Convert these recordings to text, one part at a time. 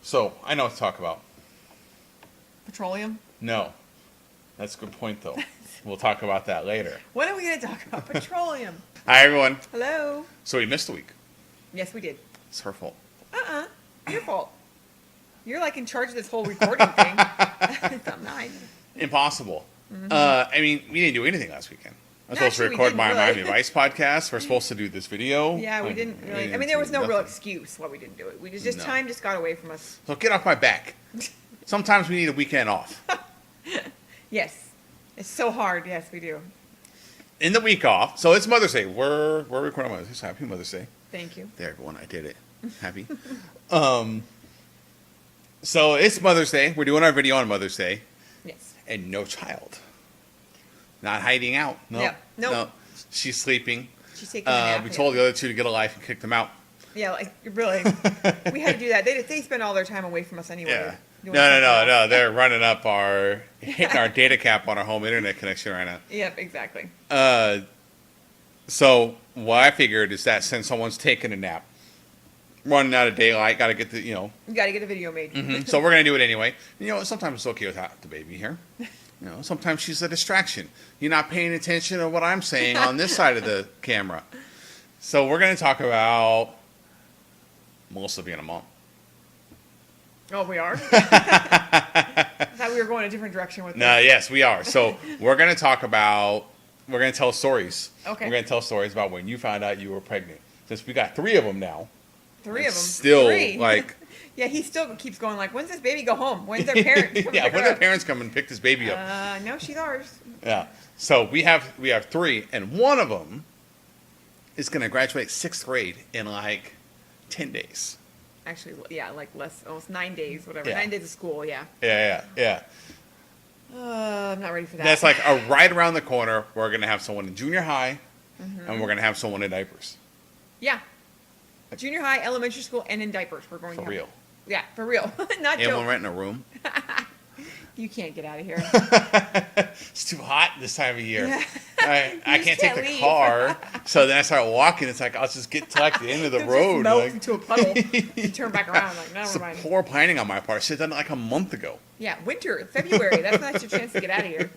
So, I know what to talk about. Petroleum? No. That's a good point, though. We'll talk about that later. What are we going to talk about? Petroleum. Hi, everyone. Hello. So, we missed a week. Yes, we did. It's her fault. Your fault. You're like in charge of this whole recording thing. It's not mine. Impossible. Mm-hmm. I mean, we didn't do anything last weekend. I was supposed to Actually, we record didn't my really. Miami Vice podcast. We're supposed to do this video. Yeah, we Like, didn't really. I didn't mean, there was do no real nothing. excuse why we didn't do it. We just No. time just got away from us. So, get off my back. Sometimes we need a weekend off. Yes. It's so hard. Yes, we do. In the week off. So, it's Mother's Day. We're recording Mother's Day. So, happy Mother's Day. Thank you. There, everyone. I did it. Happy. So it's Mother's Day. We're doing our video on Mother's Day. Yes. And no child. Not hiding out. No. Yeah. Nope. No. She's sleeping. She's taking a nap. We yeah. told the other two to get a life and kicked them out. Yeah, like, really. We had to do that. They spend all their time away from us anyway. Yeah. doing No. something else. They're running up hitting our data cap on our home internet connection right now. Yep, exactly. So what I figured is that since someone's taking a nap, running out of daylight, got to get the, You got to get a video made. So we're going to do it anyway. Sometimes it's okay without the baby here. Sometimes she's a distraction. You're not paying attention to what I'm saying on this side of the camera. So we're going to talk about Melissa being a mom. Oh, we are? I thought we were going a different direction with No, this. yes, we are. So we're going to we're going to tell stories. Okay. We're going to tell stories about when you found out you were pregnant. Since we got 3 of them now. 3 of them. Still, 3. like... Yeah, he still keeps going like, when's this baby go home? When's their parents? yeah, when their parents come and pick this baby up. No, she's ours. Yeah. So we have 3, and one of them is going to graduate 6th grade in like 10 days. Actually, yeah, like almost 9 days, whatever. Yeah. 9 days of school, yeah. Yeah. I'm not ready for that. That's like right around the corner. We're going to have someone in junior high, and we're going to have someone in diapers. Yeah. Junior high, elementary school, and in diapers. We're going For to real. Yeah, for real. Not And we're joke. renting a room. You can't get out of here. It's too hot this time of year. Yeah. I You can't just take can't the leave. car. So then I start walking. It's like, I'll just get to like the end of the You'll road. just melt like, into a puddle. You turn back around like, it's never mind. poor planning on my part. I should have done it like a month ago. Yeah, winter, February. That's your chance to get out of here.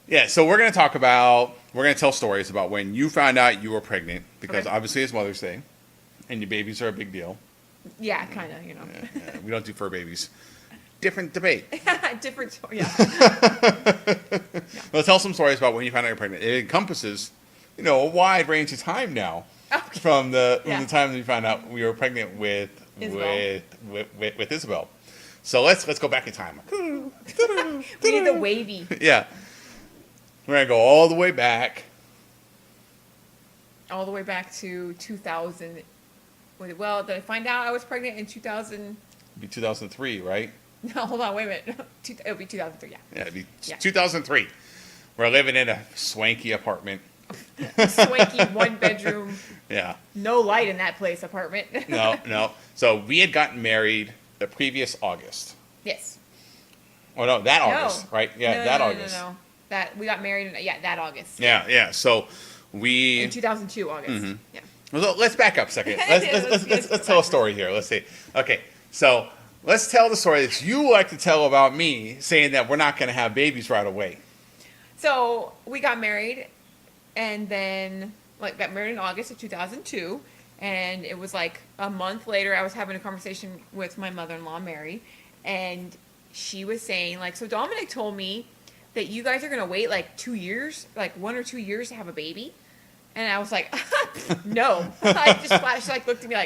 Yeah, so we're going to tell stories about when you found out you were pregnant, because Okay. obviously it's Mother's Day, and your babies are a big deal. Yeah, kind of, Yeah, we don't do fur babies. Different debate. Different story. Yeah. Well, tell some stories about when you found out you're pregnant. It encompasses, a wide range of time now, Okay. from the Yeah. time that you found out we were pregnant with Isabel. with Isabel. So let's go back in time. We need the wavy. Yeah, we're gonna go all the way back. All the way back to 2000. Well, did I find out I was pregnant in 2000? It'd be 2003, right? No, hold on, wait a minute. It'll be 2003, yeah. Yeah, it'd be Yeah. 2003. We're living in a swanky apartment. Swanky 1-bedroom, Yeah. no light in that place apartment. No. So we had gotten married the previous August. Yes. Oh, no, that No. August, right? Yeah, No, that no, August. No. That we got married that August. Yeah. So we... In 2002 August. Mhm. Yeah. Well, let's back up a second. Let's Let's tell a story here. Let's see. Okay, so let's tell the story that you like to tell about me, saying that we're not going to have babies right away. So we got married, and then got married in August of 2002, and it was like a month later. I was having a conversation with my mother-in-law Mary, and she was saying so Dominic told me that you guys are gonna wait 2 years, 1 or 2 years to have a baby, and I was like, no. I just flashed looked at me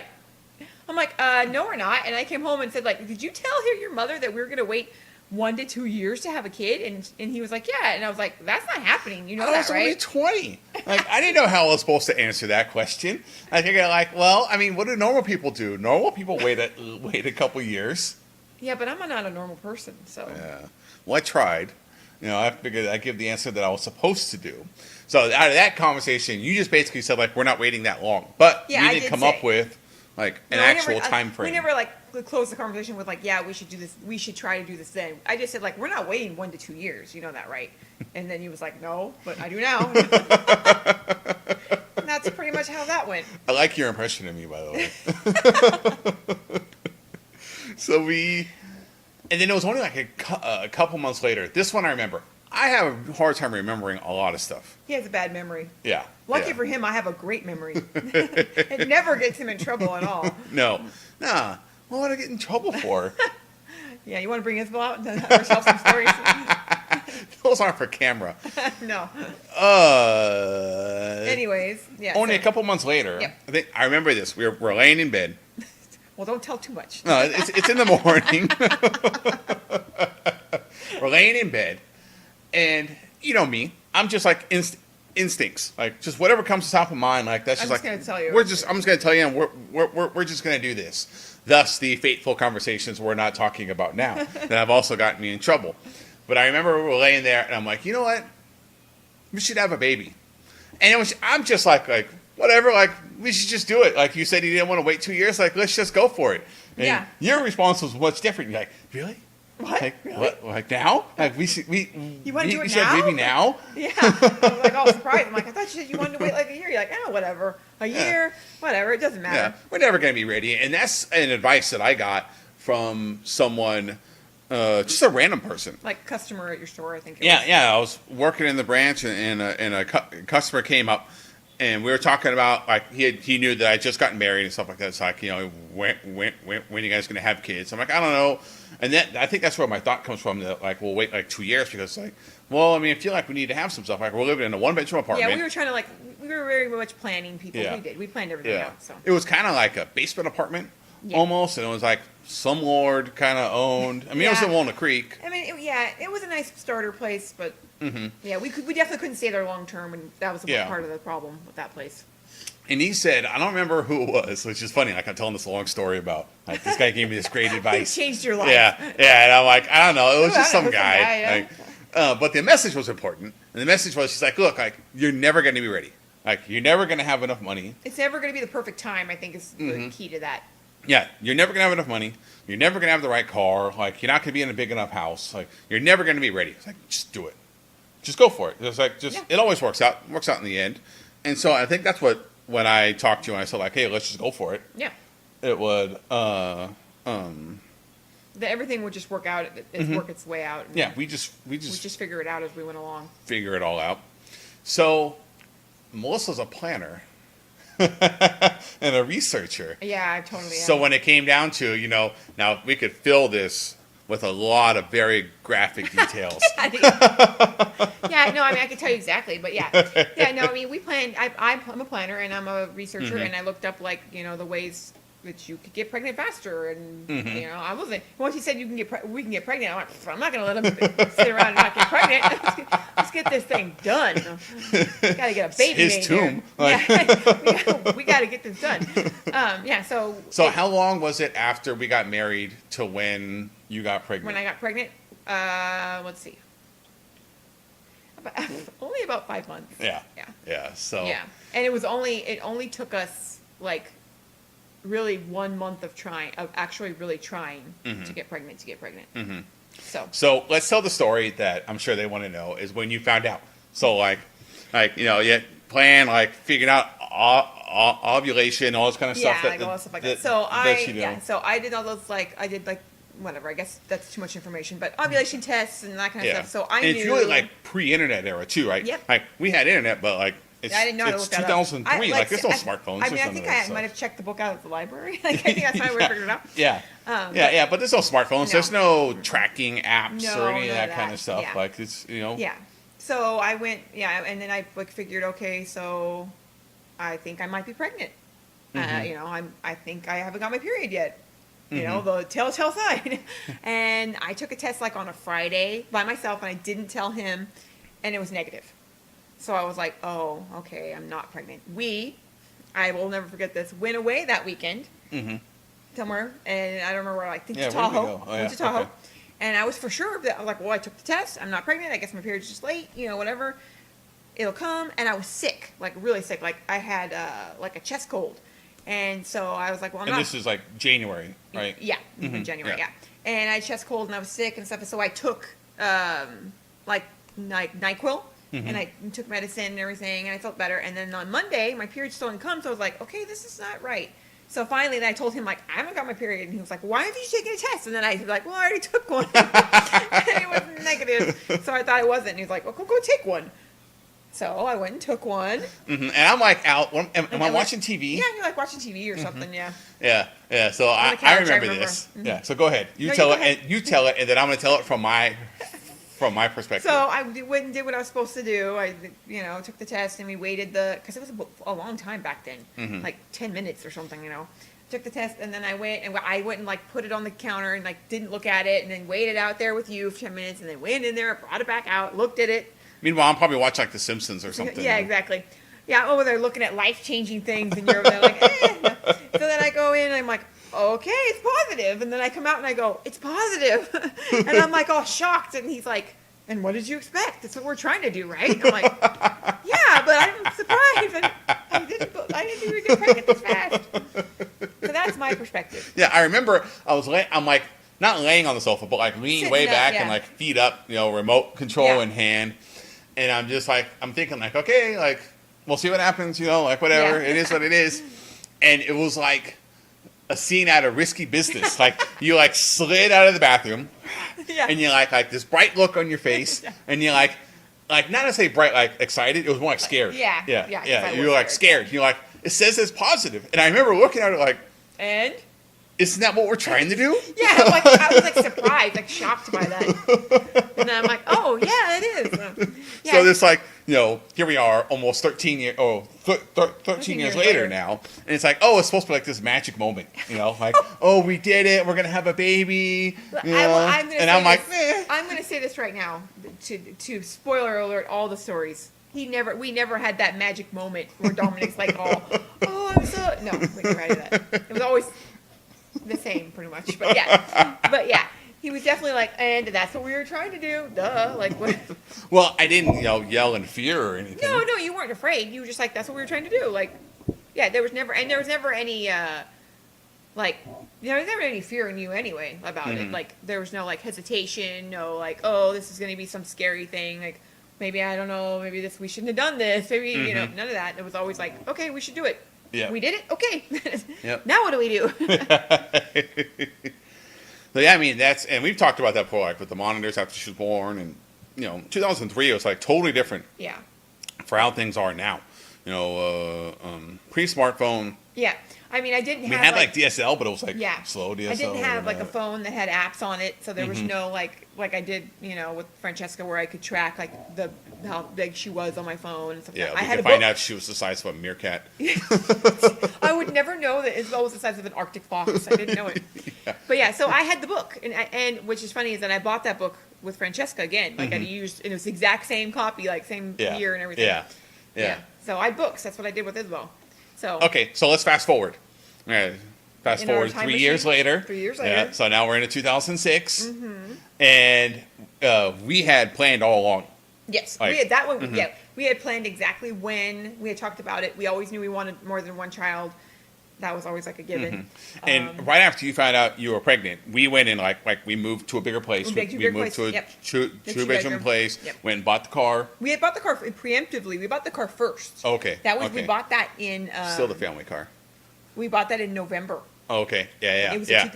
I'm like, no, we're not. And I came home and said did you tell your mother that we were gonna wait 1 to 2 years to have a kid? And he was like, yeah. And I was like, that's not happening. You know I was that, only right? 20. I didn't know how I was supposed to answer that question. I figured what do normal people do? Normal people wait a couple years. Yeah, but I'm not a normal person, so. Yeah. Well, I tried. I figured I'd give the answer that I was supposed to do. So out of that conversation, you just basically said we're not waiting that long, but Yeah, we I did did come say. up with an No, actual time frame. We never closed the conversation with yeah, we should do this. We should try to do this then. I just said we're not waiting 1 to 2 years. You know that, right? And then he was like, no, but I do now. And that's pretty much how that went. I like your impression of me, by the way. And then it was only like a couple months later. This one I remember. I have a hard time remembering a lot of stuff. He has a bad memory. Yeah. Lucky yeah. for him, I have a great memory. It never gets him in trouble at all. No. Nah. What would I get in trouble for? Yeah, you want to bring Isabel out and tell herself some stories? Those aren't for camera. No. Uh. Anyways, yeah. Only a couple months later. Yep. I remember this. We're laying in bed. Well, don't tell too much. No, it's in the morning. We're laying in bed, and you know me, I'm just like instincts, like just whatever comes to top of mind. Like that's just I'm just like gonna tell you. I'm just gonna tell you, and we're just gonna do this. Thus, the fateful conversations we're not talking about now that have also gotten me in trouble. But I remember we were laying there, and I'm like, you know what? We should have a baby. And I'm just like whatever, like we should just do it. Like you said, you didn't want to wait 2 years. Like let's just go for it. And yeah. Your response was much different. You're like, really? What? Like, really? what? Like now? Like we You want to do it should now? have baby now? Yeah. I was like all surprised. I'm like, I thought you said you wanted to wait like a year. You're like, oh, whatever. A year, whatever. It doesn't matter. Yeah, we're never going to be ready. And that's an advice that I got from someone, just a random person. Like customer at your store, I think. Yeah. I was working in the branch, and a customer came up, and we were talking about like he knew that I just gotten married and stuff like that. It's like, you know, when are you guys going to have kids? I'm like, I don't know. And I think that's where my thought comes from. That like we'll wait like 2 years because like, well, I mean, I feel like we need to have some stuff. Like we're living in a 1-bedroom apartment. Yeah, we were trying to we were very much planning people. Yeah. We did. We planned everything out. So it was kind of like a basement apartment almost, and it was like some lord kind of owned. I mean, it was in Walnut Creek. I mean, it was a nice starter place, but yeah, we definitely couldn't stay there long term, and that was part of the problem with that place. And he said, I don't remember who it was, which is funny. Like I'm telling this long story about like this guy gave me this great advice. He changed your life. Yeah, and I'm like, I don't know, it was just some guy. But the message was important, and the message was, she's like, look, like you're never going to be ready. Like you're never going to have enough money. It's never going to be the perfect time. I think is the key to that. Yeah, you're never going to have enough money. You're never going to have the right car. Like you're not going to be in a big enough house. Like you're never going to be ready. It's like just do it. Just go for it. It's like it always works out. It works out in the end. And so I think that's what. When I talked to you, and I said like, "Hey, let's just go for it." Yeah. It would. Everything would just work out. It'd work its way out. Yeah, we just figure it out as we went along. Figure it all out. So, Melissa's a planner and a researcher. Yeah, I totally am. So when it came down to, you know, now we could fill this with a lot of very graphic details. Yeah, no, I mean, I can tell you exactly, but yeah. Yeah, no, I mean, we planned, I'm a planner and I'm a researcher, and I looked up, like, you know, the ways that you could get pregnant faster, and, you know, I wasn't, once he said we can get pregnant, I'm like, I'm not going to let him sit around and not get pregnant. Let's get this thing done. We got to get a baby made here. Yeah, we got to get this done. Yeah, so. So how long was it after we got married to when you got pregnant? When I got pregnant, let's see. Only about 5 months. Yeah. So. Yeah, and it only took us like really 1 month of actually really trying to get pregnant. Mm-hmm. So let's tell the story that I'm sure they want to know is when you found out. So like you know, you plan like figuring out ovulation, all this kind of stuff. Yeah, like all that stuff like that. So I did all those whatever, I guess that's too much information, but ovulation tests and that kind of stuff. So I knew. It's really like pre-internet era too, right? Yep. Like we had internet, but like it's 2003. Like there's no smartphones. I mean, I think I might have checked the book out at the library. Like I think that's how we figured it out. Yeah. But there's no smartphones. No. There's no tracking apps or any of that kind of stuff. Yeah. Like it's, you know. Yeah. So I went, and then I figured, okay, so I think I might be pregnant. You know, I think I haven't got my period yet. You know, the telltale sign. And I took a test like on a Friday by myself, and I didn't tell him, and it was negative. So I was like, oh, okay, I'm not pregnant. I will never forget this, went away that weekend somewhere, and I don't remember where, I think to Tahoe. Went to Tahoe. Okay. And I was for sure that I was like, well, I took the test. I'm not pregnant. I guess my period's just late, you know, whatever. It'll come. And I was sick, like really sick. Like I had like a chest cold. And so I was like, well, I'm not. And this is like January, right? Yeah, January, yeah. And I had chest cold and I was sick and stuff. And so I took like NyQuil and I took medicine and everything and I felt better. And then on Monday, my period still didn't come. So I was like, okay, this is not right. So finally, then I told him, like, I haven't got my period. And he was like, why haven't you taken a test? And then I was like, well, I already took one. And it was negative. So I thought it wasn't. And he was like, well, go take one. So I went and took one. And I'm like out. Am I watching TV? Yeah, you're like watching TV or something, yeah. Yeah. So On the I couch, remember I remember. this. Yeah. So go ahead. You No, tell you it, go ahead. and you tell it, and then I'm going to tell it from my perspective. So I went and did what I was supposed to do. I, took the test and we waited because it was a long time back then, like 10 minutes or something, Took the test and then I went and like put it on the counter and like didn't look at it and then waited out there with you for 10 minutes and then went in there, brought it back out, looked at it. Meanwhile, I'm probably watching like The Simpsons or something. Yeah, exactly. Yeah, over there looking at life-changing things and you're over there like, eh. So then I go in and I'm like, okay, it's positive. And then I come out and I go, it's positive. And I'm like all shocked. And he's like, and what did you expect? That's what we're trying to do, right? And I'm like, yeah, but I'm surprised. And I didn't think we could get this fast. So that's my perspective. Yeah, I remember I'm like, not laying on the sofa, but like leaning Sitting way up, back yeah. and like feet up, remote control Yeah. in hand. And I'm just like, I'm thinking like, okay, like, we'll see what happens, like whatever. Yeah. It is what it is. And it was like a scene out of Risky Business. Like you like slid out of the bathroom Yeah. and you like this bright look on your face and you like not to say bright, like excited. It was more like scared. Yeah. Yeah. Yeah, 'cause Yeah. I You was were like scared. scared. You're like, it says it's positive. And I remember looking at it like, And? isn't that what we're trying to do? Yeah, I was like surprised, like shocked by that. And then I'm like, oh, yeah, it is. Yeah. So this like, here we are almost 13 years years later later. now. And it's like, oh, it's supposed to be like this magic moment, like, oh, we did it. We're going to have a baby. I'm like, eh. I'm going to say this right now to spoiler alert all the stories. We never had that magic moment where Dominic's like, oh, I'm so, no, we never had that. It was always the same pretty much, but yeah, he was definitely like, and that's what we were trying to do, duh, like what? Well, I didn't, yell in fear or anything. No, you weren't afraid. You were just like, that's what we were trying to do. Like, yeah, there was never any, like, there was never any fear in you anyway about it. Like, there was no, like, hesitation, no, like, oh, this is going to be some scary thing. Like, maybe, I don't know, maybe we shouldn't have done this. Maybe, none of that. It was always like, okay, we should do it. Yeah. We did it? Okay. Yep. Now what do we do? So, yeah, I mean, and we've talked about that before, like with the monitors after she was born. And, 2003, it was like totally different Yeah. for how things are now. Pre-smartphone. Yeah. I mean, I didn't have We had like DSL, but it was like yeah. slow DSL. I didn't have like a phone that had apps on it, so there was no like I did, with Francesca, where I could track like how big she was on my phone and stuff. Yeah, like we that. I had could a find book. out she was the size of a meerkat. I would never know that Isabel was the size of an Arctic fox. I didn't know it. Yeah. But yeah, so I had the book, and which is funny is that I bought that book with Francesca again. Like I used, and it was the exact same copy, like same year and everything. Yeah. So I had books. That's what I did with Isabel. So Okay, so let's fast forward. All right. Fast In our forward time 3 machine? years later. 3 years Yeah, later. so now we're into 2006. And we had planned all along. yes, Like- we had that one. Yeah, we had planned exactly when we had talked about it. We always knew we wanted more than one child. That was always like a given. And right after you found out you were pregnant, we went in like we moved to a bigger place. We moved to a We bigger moved to a place, yep. two The bedroom two-bedroom. place. Yep. Went and bought the car. We had bought the car preemptively. We bought the car first. Okay. That was okay. we bought that in. Still the family car. We bought that in November. Oh, okay. Yeah. It was Yeah.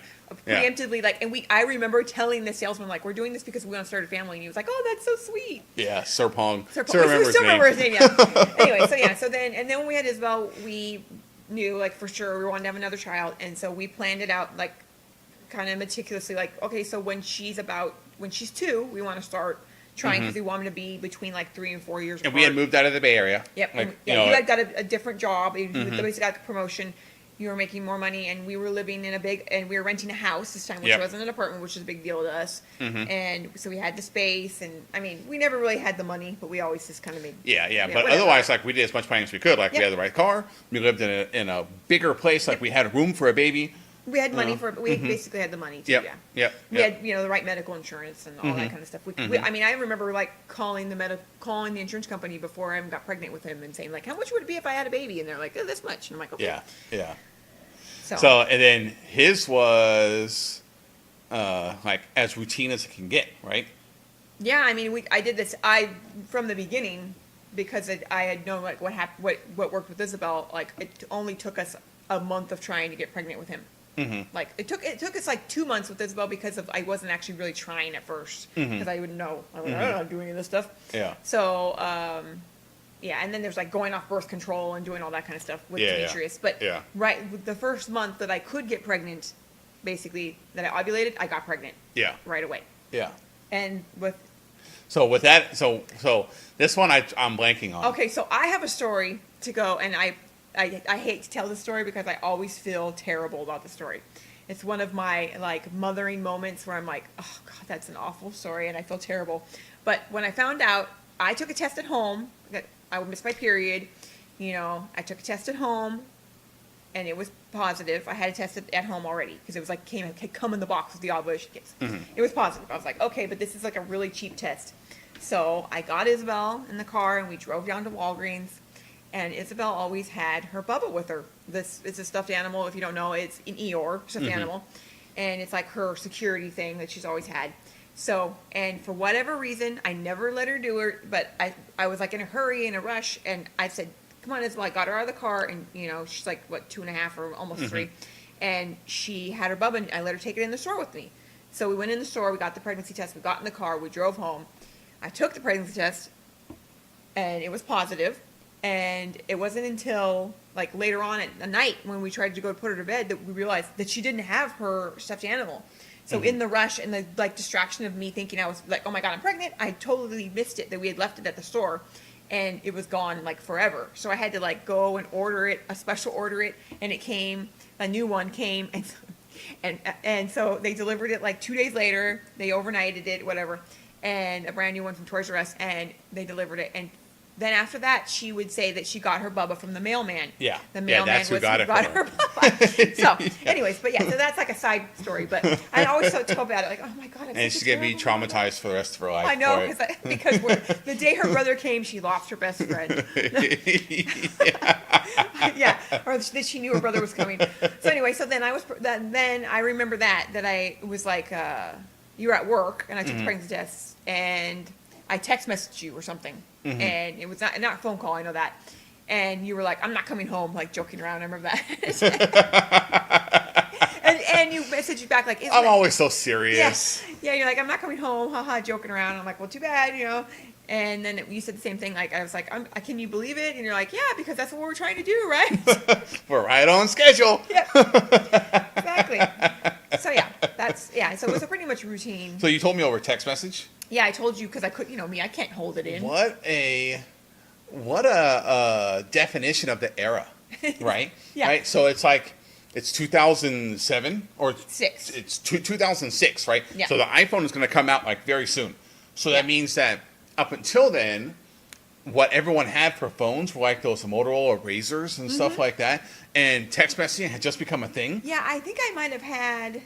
preemptively like, and I remember telling the salesman like, we're doing this because we want to start a family, and he was like, oh, that's so sweet. Yeah. Sir Pong. Still Still remember his name. Yeah. Anyway, so then when we had Isabel, we knew like for sure we wanted to have another child, and so we planned it out like kind of meticulously. Like, okay, so when she's 2, we want to start trying because we want them to be between like 3 and 4 years. And apart. we had moved out of the Bay Area. Yep. Like, You had got a different job. You basically got a promotion. You were making more money, and we were living in and we were renting a house this time, which Yep. wasn't an apartment, which is a big deal to us. And so we had the space, and I mean, we never really had the money, but we always just kind of made. Yeah. But whatever. otherwise, like we did as much planning as we could. Like we Yep. had the right car. We lived in a bigger place. Like we had room for a baby. We had money we basically had the money too. Yep. Yeah. Yep. We had the right medical insurance and all that kind of stuff. I mean, I remember like calling the insurance company before I got pregnant with him and saying like, how much would it be if I had a baby? And they're like, oh, this much. And I'm like, okay. Yeah. So, So, and then his was like as routine as it can get, right? yeah, I mean, I did this from the beginning because I had known like what worked with Isabel. Like it only took us a month of trying to get pregnant with him. Mm-hmm. Like it took us like 2 months with Isabel because I wasn't actually really trying at first because I wouldn't know. I don't know how to do any of this stuff. Yeah. So yeah, and then there's like going off birth control and doing all that kind of stuff with Demetrius. But right, with the first month that I could get pregnant, basically that I ovulated, I got pregnant. Yeah. Right away. Yeah. And with that, so this one I'm blanking on. okay, so I have a story to go, and I hate to tell the story because I always feel terrible about the story. It's one of my like mothering moments where I'm like, oh God, that's an awful story, and I feel terrible. But when I found out, I took a test at home that I would miss my period. You know, I took a test at home, and it was positive. I had a test at home already because it was like had come in the box with the ovulation kits. It was positive. I was like, okay, but this is like a really cheap test. So I got Isabel in the car, and we drove down to Walgreens. And Isabel always had her Bubba with her. This is a stuffed animal. If you don't know, it's an Eeyore stuffed animal. And it's like her security thing that she's always had. So, and for whatever reason, I never let her do it. But I was like in a hurry, in a rush. And I said, come on, Isabel. I got her out of the car. And, you know, she's like, what, 2.5 or almost 3. And she had her Bubba. And I let her take it in the store with me. So we went in the store. We got the pregnancy test. We got in the car. We drove home. I took the pregnancy test. And it was positive. And it wasn't until like later on at night when we tried to go put her to bed that we realized that she didn't have her stuffed animal. So in the rush and the like distraction of me thinking I was like, oh my God, I'm pregnant, I totally missed it that we had left it at the store, and it was gone like forever. So I had to like go and order it, a special order it, and it came, a new one came, and so they delivered it like 2 days later. They overnighted it, whatever, and a brand new one from Toys R Us, and they delivered it. And then after that, she would say that she got her Bubba from the mailman. Yeah. The mailman that's who was got who it got for her Bubba. So, anyways, but yeah, so that's like a side story. But I always felt about it, like, oh my God. And she's going to be traumatized for the rest of her life. I know, because the day her brother came, she lost her best friend. Yeah, or that she knew her brother was coming. So anyway, so then I remember that I was like, you were at work, and I took the pregnancy test, and I text messaged you or something. And it was not a phone call, I know that. And you were like, I'm not coming home, like joking around. I remember that. and you messaged back like, I'm always so serious. Yeah, you're like, I'm not coming home, haha, joking around. I'm like, well, too bad, you know. And then you said the same thing. Like I was like, can you believe it? And you're like, yeah, because that's what we're trying to do, right? We're right on schedule. Yeah, exactly. So so it was a pretty much routine. So you told me over text message? Yeah, I told you because I couldn't, you know me, I can't hold it in. What a definition of the era, right? Yeah. Right. So it's like it's 2007 or 6. It's 2006, right? Yeah. So the iPhone is going to come out like very soon. So that means that up until then, what everyone had for phones were like those Motorola Razors and stuff like that, and text messaging had just become a thing. Yeah, I think I might have had.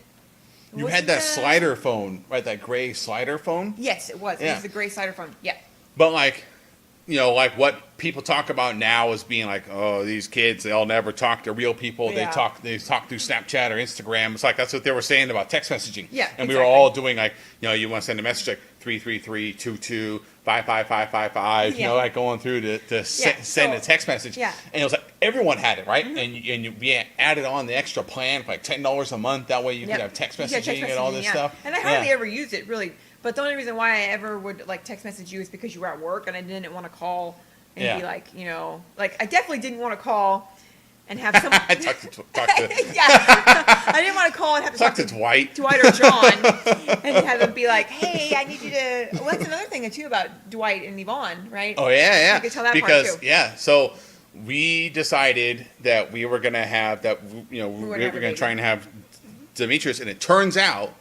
You had that slider phone, right? That gray slider phone. Yes, it was. Yeah. It was the gray slider phone. Yeah. But like, you know, like what people talk about now as being like, oh, these kids, they'll never talk to real people. Yeah. They talk through Snapchat or Instagram. It's like that's what they were saying about text messaging. Yeah, and we were all doing like, you know, you want to send a message like 333-22-55555. You Yeah. know, like going through to send a text message. Yeah. And it was like everyone had it, right? And you added on the extra plan for like $10 a month. That way you could have text messaging and all this stuff. And I hardly ever used it really. But the only reason why I ever would like text message you is because you were at work and I didn't want to call and be like, you know, like I definitely didn't want to call and have someone talk to I didn't want to call and have to talk to Dwight or John and have them be like, hey, I need you to. Well, that's another thing too about Dwight and Yvonne, right? Oh yeah. You could tell that because part too. So we decided that we were going to have that. You know, we were going to try and have Demetrius, and it turns out,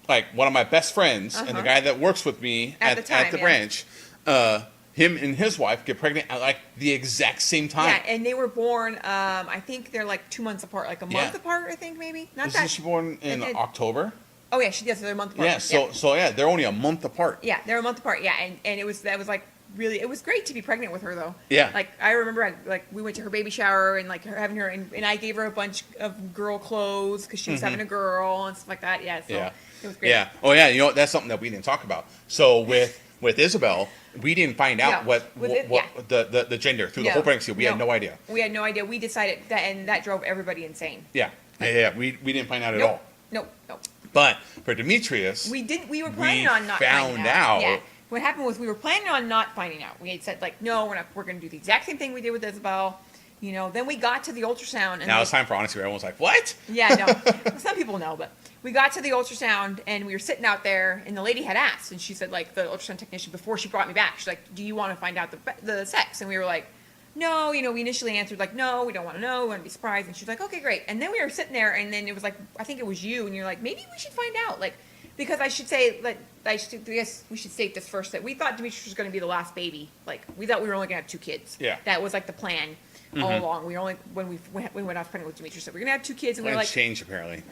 like one of my best friends and the guy that works with me at the branch, him and his wife get pregnant at like the exact same time. Yeah, and they were born. I think they're like 2 months apart, like a month apart. I think maybe not Isn't that. she born in October? Oh yeah, she does. They're a month apart. Yeah. So they're only a month apart. Yeah, they're a month apart. Yeah, and that was like really. It was great to be pregnant with her though. Yeah. Like I remember, we went to her baby shower and like her having her, and I gave her a bunch of girl clothes because she was having a girl and stuff like that. Yeah. So it was great. Yeah. Oh yeah. You know that's something that we didn't talk about. So with with Isabel, we didn't find out Yeah, what with it- the gender through the No, whole pregnancy. We had no idea. We had no idea. We decided that, and that drove everybody insane. Yeah. We didn't find out at Nope. all. Nope. But for Demetrius, We were planning on not found finding out. out. Yeah. What happened was we were planning on not finding out. We had said like, no, we're going to do the exact same thing we did with Isabel. Then we got to the ultrasound. And now it's time for honesty. Everyone's like, what? Yeah, no. Some people know, but we got to the ultrasound and we were sitting out there and the lady had asked and she said like the ultrasound technician before she brought me back, she's like, do you want to find out the sex? And we were like, no, we initially answered like, no, we don't want to know. We want to be surprised. And she's like, okay, great. And then we were sitting there and then it was like, I think it was you and you're like, maybe we should find out. Like, because I should say, like, I guess we should state this first, that we thought Demetrius was going to be the last baby. Like, we thought we were only going to have 2 kids. Yeah. That was like the plan all along. We only, when we went off pregnant with Demetrius, said we're going to have 2 kids. And we were like, changed apparently.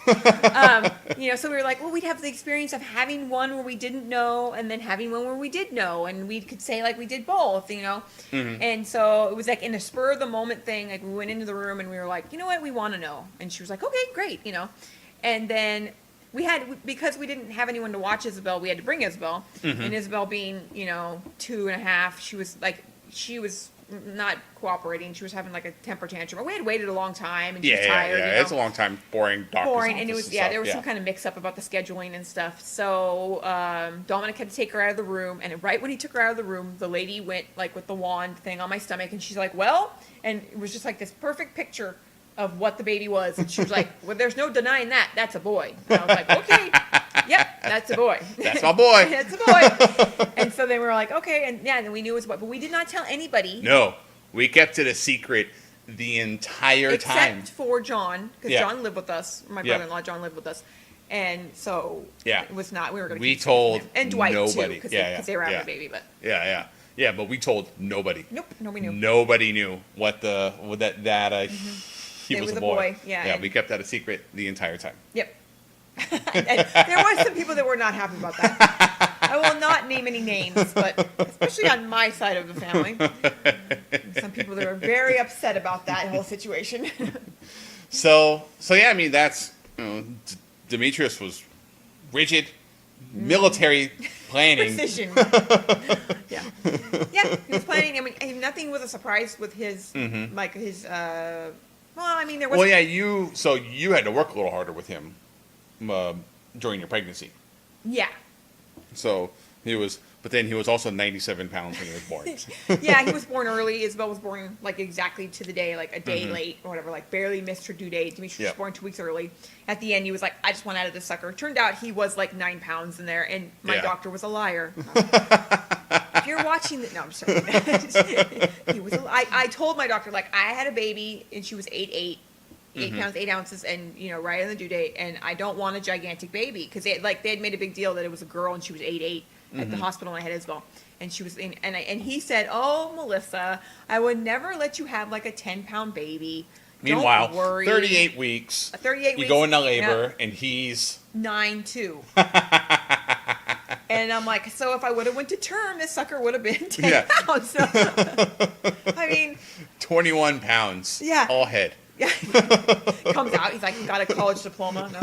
so we were like, well, we'd have the experience of having one where we didn't know and then having one where we did know. And we could say like we did both, And so it was like in a spur of the moment thing. Like we went into the room and we were like, you know what, we want to know. And she was like, okay, great, And then because we didn't have anyone to watch Isabel, we had to bring Isabel. And Isabel being, 2.5, she was not cooperating. She was having like a temper tantrum. We had waited a long time and she was tired. Yeah. It's a long time boring doctor's and it was stuff. there was some kind of mix up about the scheduling and stuff. So Dominic had to take her out of the room, and right when he took her out of the room, the lady went like with the wand thing on my stomach, and she's like, well, and it was just like this perfect picture of what the baby was, and she was like, well, there's no denying that, that's a boy. And I was like, okay, yep, that's a boy. That's my boy. That's a boy. And so then we were like, okay, and then we knew it was a boy, but we did not tell anybody. No, we kept it a secret the entire time. Except for John, because Yeah. John lived with us. My brother-in-law, John, lived with us. And so it was not, we were going to We told and Dwight nobody. too, because Yeah, they were having yeah. a baby, but Yeah, but we told nobody. nope, nobody knew. Nobody knew he It was was a a boy. boy, yeah, Yeah, and- we kept that a secret the entire time. Yep. And there were some people that were not happy about that. I will not name any names, but especially on my side of the family. Some people that were very upset about that whole situation. So yeah, I mean that's Demetrius was rigid, military planning. Precision. Yeah, he was planning. I mean, nothing was a surprise with his, like his, well, I mean, there was. Well, yeah, you had to work a little harder with him during your pregnancy. Yeah. So but then he was also 97 pounds when he was born. Yeah, he was born early. Isabel was born like exactly to the day, like a day late or whatever, like barely missed her due date. Demetrius was born 2 weeks early. At the end, he was like, I just want out of this sucker. Turned out he was like 9 pounds in there, and my doctor was a liar. If you're watching no, I'm sorry. He was. I told my doctor, like, I had a baby and she was 8 pounds 8 ounces, and right on the due date, and I don't want a gigantic baby, because they had made a big deal that it was a girl and she was 8'8" at the hospital when I had Isabel, and she was in, and he said, oh, Melissa, I would never let you have like a 10-pound baby. Meanwhile, Don't worry. 38 weeks. 38 you weeks. go into labor, and he's 9'2". And I'm like, so if I would have went to term, this sucker would have been 10 pounds. So, I mean, 21 pounds. Yeah. All head. Yeah. Comes out, he's like, got a college diploma. No.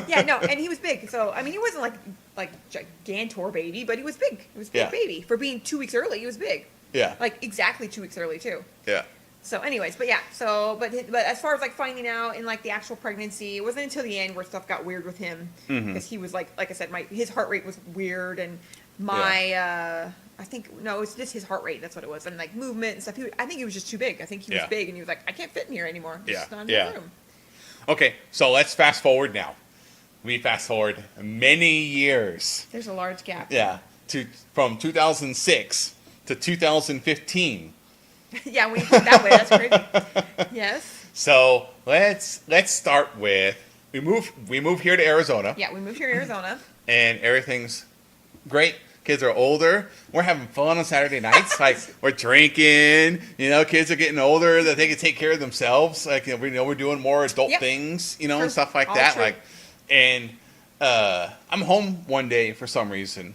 Yeah, no, and he was big. So, I mean, he wasn't like gigantor baby, but he was big. He was a big baby. For being 2 weeks early, he was big. Yeah. Like exactly 2 weeks early too. Yeah. So anyways, but as far as like finding out in like the actual pregnancy, it wasn't until the end where stuff got weird with him, because he was like I said, his heart rate was weird, and I think, no, it was just his heart rate. That's what it was. And like movement and stuff. I think he was just too big. I think he was big, and he was like, I can't fit in here anymore. It's just not enough room. Okay, so let's fast forward now. We fast forward many years. There's a large gap. Yeah, from 2006 to 2015. Yeah, we put that way. That's crazy. Yes. So let's start with we move here to Arizona. Yeah, we moved here to Arizona. And everything's great. Kids are older. We're having fun on Saturday nights. Like, we're drinking. Kids are getting older that they can take care of themselves. Like, we're doing more adult things. And stuff like that. True. Like, and I'm home one day for some reason.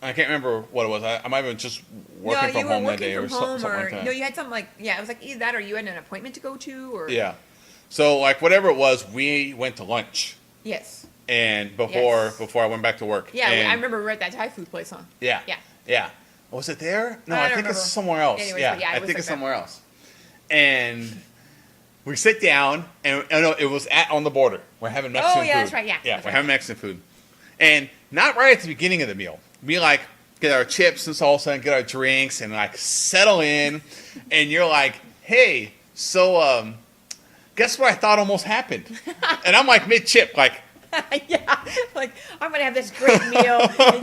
I can't remember what it was. I might have been just working from home that day or something like that. No, you had something like, it was like either that or you had an appointment to go to, or. Yeah. So, like, whatever it was, we went to lunch. Yes. And before I went back to work. Yeah, and I remember we were at that Thai food place, huh? Yeah. Yeah. Yeah. Was it there? No, I I don't think it's remember. somewhere else. Anyways, Yeah, but yeah, it I was think like it's that. somewhere else. And we sit down, and oh no, it was on the border. We're having Mexican food. Oh, yeah, that's right, yeah. Yeah, That's we're right. having Mexican food. And not right at the beginning of the meal. We like get our chips and salsa and get our drinks and like settle in. And you're like, hey, so guess what I thought almost happened? And I'm like mid-chip, like, Yeah, like I'm gonna have this great meal,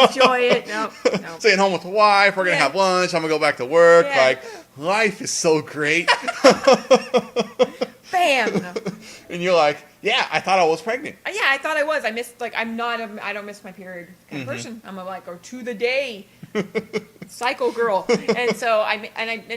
enjoy it. No, no. staying home with the wife, we're gonna Yeah. have lunch, I'm gonna go back to work. Yeah. Like, life is so great. Bam. And you're like, yeah, I thought I was pregnant. Yeah, I thought I was. I missed like I don't miss my period kind of person. I'm a, like or to the day cycle girl, and so and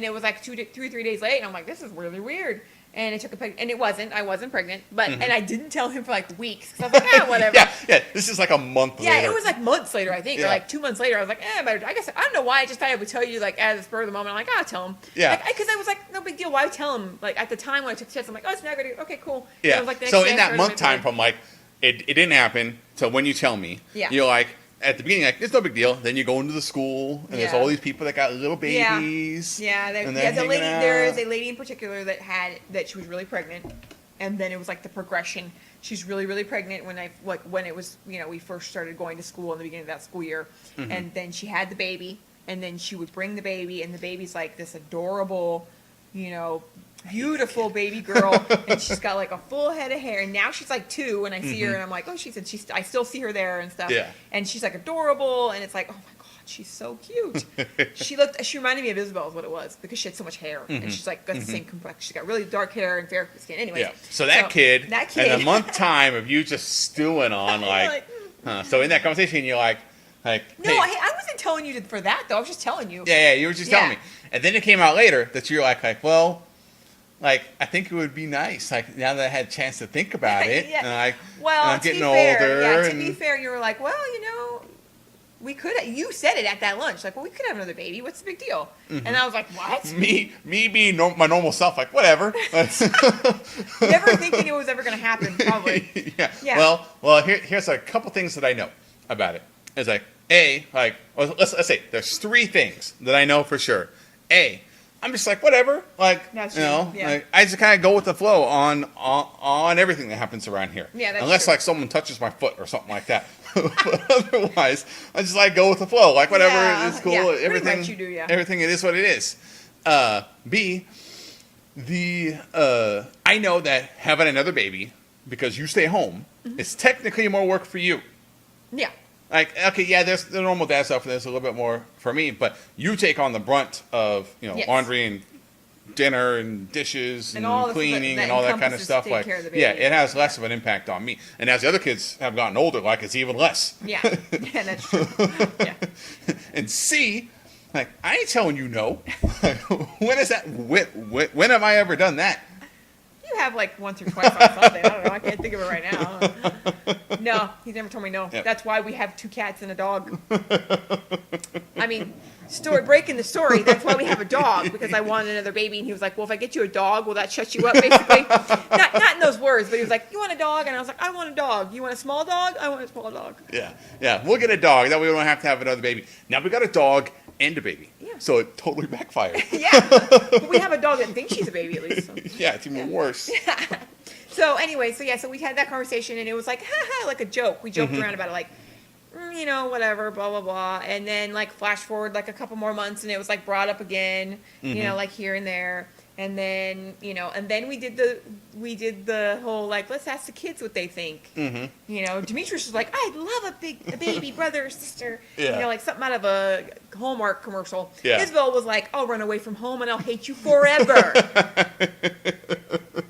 it was like 2 to 3 days late, and I'm like, this is really weird. And I took a and it wasn't. I wasn't pregnant, but and I didn't tell him for like weeks. So I was like, whatever. Yeah. This is like a month later. Yeah, it was like months later, I think, or Yeah. like 2 months later. I was like, I guess I don't know why. I just thought I would tell you like at the spur of the moment. I'm like, I'll tell him. Yeah. Because I was like, no big deal. Why tell him? Like at the time when I took the test, I'm like, oh, it's not going to. Okay, cool. And Yeah. it was, like, the So next day in I that started month my time period. from like it didn't happen to when you tell me. Yeah. You're like at the beginning like it's no big deal. Then you go into the school and there's Yeah. all these people that got little babies. Yeah, and they're the lady. hanging There out. is a lady in particular that she was really pregnant, and then it was like the progression. She's really, really pregnant when when it was we first started going to school in the beginning of that school year, and then she had the baby, and then she would bring the baby, and the baby's like this adorable, beautiful baby girl, and she's got like a full head of hair, and now she's like 2, and I see her, and I'm like, oh, I still see her there and stuff, Yeah. and she's like adorable, and it's like, oh my god, she's so cute. She reminded me of Isabel is what it was, because she had so much hair, and she's like got the same complexion. She's got really dark hair and fair skin. Anyways, Yeah. So that kid, that and a month time of you just stewing on You're like, So in that conversation, you're like, no, hey, I wasn't telling you for that though. I was just telling you. yeah, you were just telling me, and then it came out later that you're like, well. Like, I think it would be nice, like, now that I had a chance to think about it, Yeah. and I'm Well, getting to be fair, older. to be fair, you were like, well, we could. You said it at that lunch, like, well, we could have another baby. What's the big deal? And I was like, what? me being my normal self, like, whatever. Never thinking it was ever going to happen, probably. Yeah. Yeah. Well, here's a couple things that I know about it. It's like, let's say there's 3 things that I know for sure. I'm just like, whatever. Like, That's you true, know, yeah. like, I just kind of go with the flow on everything that happens around here. Yeah, that's Unless true. like someone touches my foot or something like that. But otherwise, I just like go with the flow. Like whatever, Yeah, it's cool. yeah, pretty Everything, much you do, yeah. everything it is what it is. B, I know that having another baby because you stay home, it's technically more work for you. Yeah. Like, okay, yeah, there's the normal dad stuff, and there's a little bit more for me, but you take on the brunt of, Yes. laundry and dinner and dishes and, And all the- cleaning that and all that kind of encompasses stuff. taking Like, care of the yeah, baby. it has less of an impact on me. And as the other kids have gotten older, like, it's even less. Yeah. Yeah, that's true. Yeah. And C, like, I ain't telling you no. When is that? When have I ever done that? You have like once or twice on something. I don't know. I can't think of it right now. No, he's never told me no. Yep. That's why we have 2 cats and a dog. I mean, breaking the story. That's why we have a dog, because I wanted another baby, and he was like, "Well, if I get you a dog, will that shut you up?" Basically, not in those words, but he was like, "You want a dog?" And I was like, "I want a dog. You want a small dog? I want a small dog." Yeah. We'll get a dog. That way we don't have to have another baby. Now we got a dog and a baby. Yeah. So it totally backfired. Yeah, but we have a dog that thinks she's a baby at least. So. Yeah, it's even worse. So anyway, so we had that conversation, and it was like, haha, like a joke. We joked around about it, like, whatever, blah blah blah. And then like flash forward like a couple more months, and it was like brought up again, like here and there. And then and then we did the whole like, let's ask the kids what they think. Demetrius was like, I'd love a baby brother or sister. Yeah. Like something out of a Hallmark commercial. Yeah. Isabel was like, I'll run away from home and I'll hate you forever.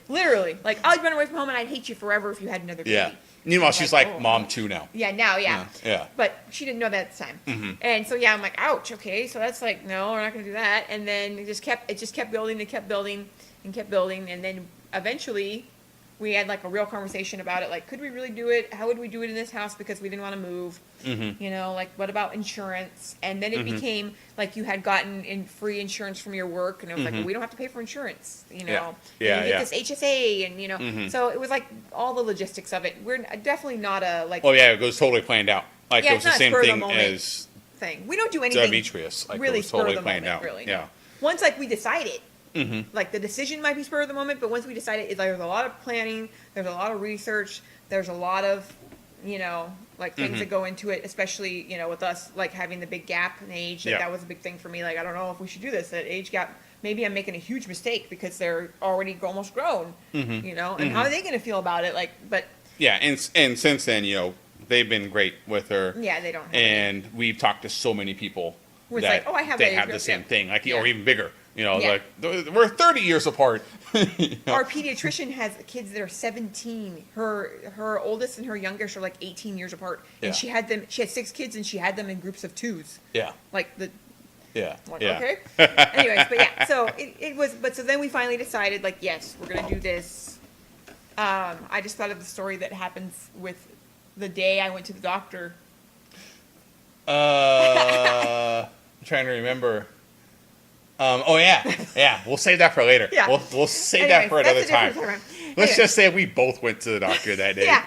Literally, like, I'd run away from home and I'd hate you forever if you had another baby. Yeah. Meanwhile, she's like oh. mom too now. Yeah, now, yeah. Yeah. But she didn't know that at the time. And so, yeah, I'm like, ouch, okay. So that's like, no, we're not going to do that. And then it just kept building and kept building and kept building. And then eventually we had like a real conversation about it. Like, could we really do it? How would we do it in this house? Because we didn't want to move. Like, what about insurance? And then it became like you had gotten in free insurance from your work. And it was like, well, we don't have to pay for insurance, Yeah. And Yeah, you get this HSA and, so it was like all the logistics of it. We're definitely not a like. Oh yeah, it was totally planned out. Like Yeah, it was it's the not same spur of the thing moment. as thing. We don't do anything Demetrius, like really it was spur totally of the planned moment. out. Really, Yeah. once like we decided, Mm-hmm. like the decision might be spur of the moment, but once we decided, it's like there's a lot of planning, there's a lot of research, there's a lot of, like things that go into it, especially, with us like having the big gap in age. That was a big thing for me. Like, I don't know if we should do this. That age gap, maybe I'm making a huge mistake because they're already almost grown, and how are they going to feel about it? Like, but yeah, and since then, they've been great with her. yeah, they don't. And we've talked to so many people Where it's that like, oh, I have they that have age the group, same yeah. thing, like Yeah. or even bigger. Yeah. Like we're 30 years apart. Our pediatrician has kids that are 17. Her oldest and her youngest are like 18 years apart, Yeah. and she had 6 kids, and she had them in groups of 2s. Yeah. Like the Yeah. like, Yeah. okay. Anyways, but yeah, so it was. But so then we finally decided, like, yes, we're gonna do this. I just thought of the story that happens with the day I went to the doctor. I'm trying to remember. Oh yeah. We'll save that for later. Yeah. We'll save Anyways, that for that's another a different time. program. Let's Anyways. just say we both went to the doctor that day. Yeah.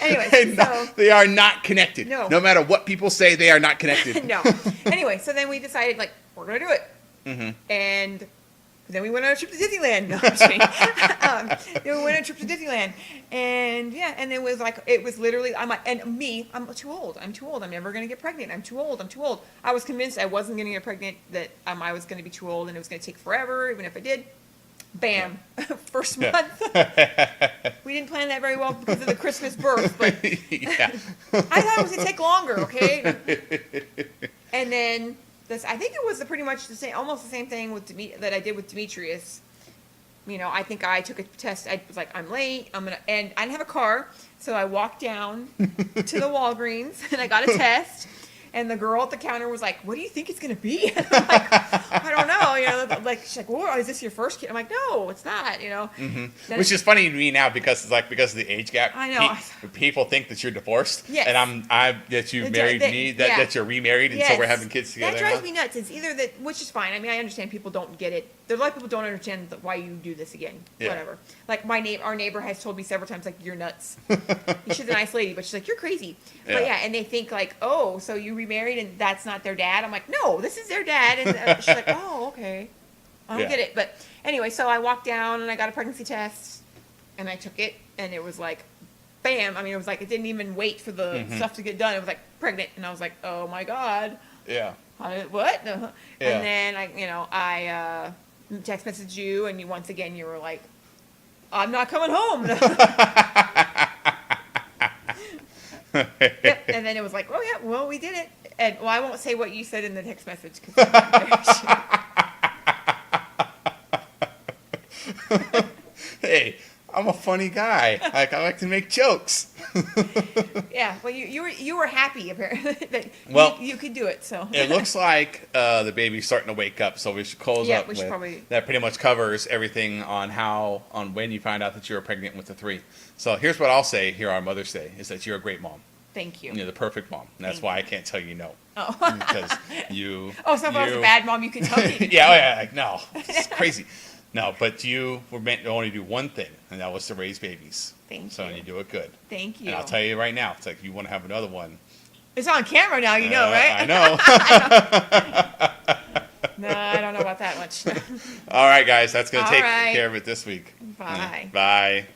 Anyways, And so they are not connected. No. No matter what people say, they are not connected. no. Anyway, so then we decided, like, we're gonna do it, and then we went on a trip to Disneyland. No, I'm just kidding. Then we went on a trip to Disneyland, and yeah, and it was literally, I'm too old. I'm too old. I'm never gonna get pregnant. I'm too old. I was convinced I wasn't gonna get pregnant, that I was gonna be too old, and it was gonna take forever, even if I did. Bam, first month. We didn't plan that very well because of the Christmas birth, but Yeah. I thought it was gonna take longer. Okay, and then. I think it was pretty much the same, almost the same thing that I did with Demetrius. I think I took a test. I was like, I'm late. And I didn't have a car, so I walked down to the Walgreens and I got a test. And the girl at the counter was like, "What do you think it's gonna be?" And I'm like, "I don't know." Like she's like, "Whoa, is this your first kid?" I'm like, "No, it's not." Then Which is funny to me now because of the age gap. I know. People think that you're divorced. Yes. And that you married me. That you're remarried, and so we're having kids together. That drives now. me nuts. It's either that, which is fine. I mean, I understand people don't get it. There's a lot of people don't understand why you do this again. Yeah. Whatever. Like our neighbor has told me several times, like, "You're nuts." She's a nice lady, but she's like, "You're crazy." Yeah. But yeah, and they think like, "Oh, so you remarried and that's not their dad?" I'm like, "No, this is their dad." And she's like, "Oh, okay." I don't get it. But anyway, so I walked down and I got a pregnancy test and I took it, and it was like, bam. I mean, it was like, it didn't even wait for the stuff to get done. It was like, pregnant. And I was like, oh my God. Yeah. What? Yeah. And then I text messaged you, and once again you were like, "I'm not coming home." Yep. And then it was like, "Oh yeah, well, we did it." And I won't say what you said in the text message because Hey, I'm a funny guy. Like, I like to make jokes. yeah. Well, you were happy apparently that you could do it. So It looks like the baby's starting to wake up, so we should close up we should with probably... that. Pretty much covers everything on when you found out that you were pregnant with the 3. So here's what I'll say here on Mother's Day is that you're a great mom. Thank you. You're the perfect mom. And that's why I can't tell you no. Oh. Because you... Oh, so if I was a bad mom, you could tell me. yeah, like, no. It's crazy. No, but you were meant to only do one thing, and that was to raise babies. Thank you. So, and you do it good. Thank you. And I'll tell you right now, it's like you want to have another one. It's on camera now, you know, right? I know. No, I don't know about that much. All right, guys, that's going to All take right. care of it this week. Bye. Bye.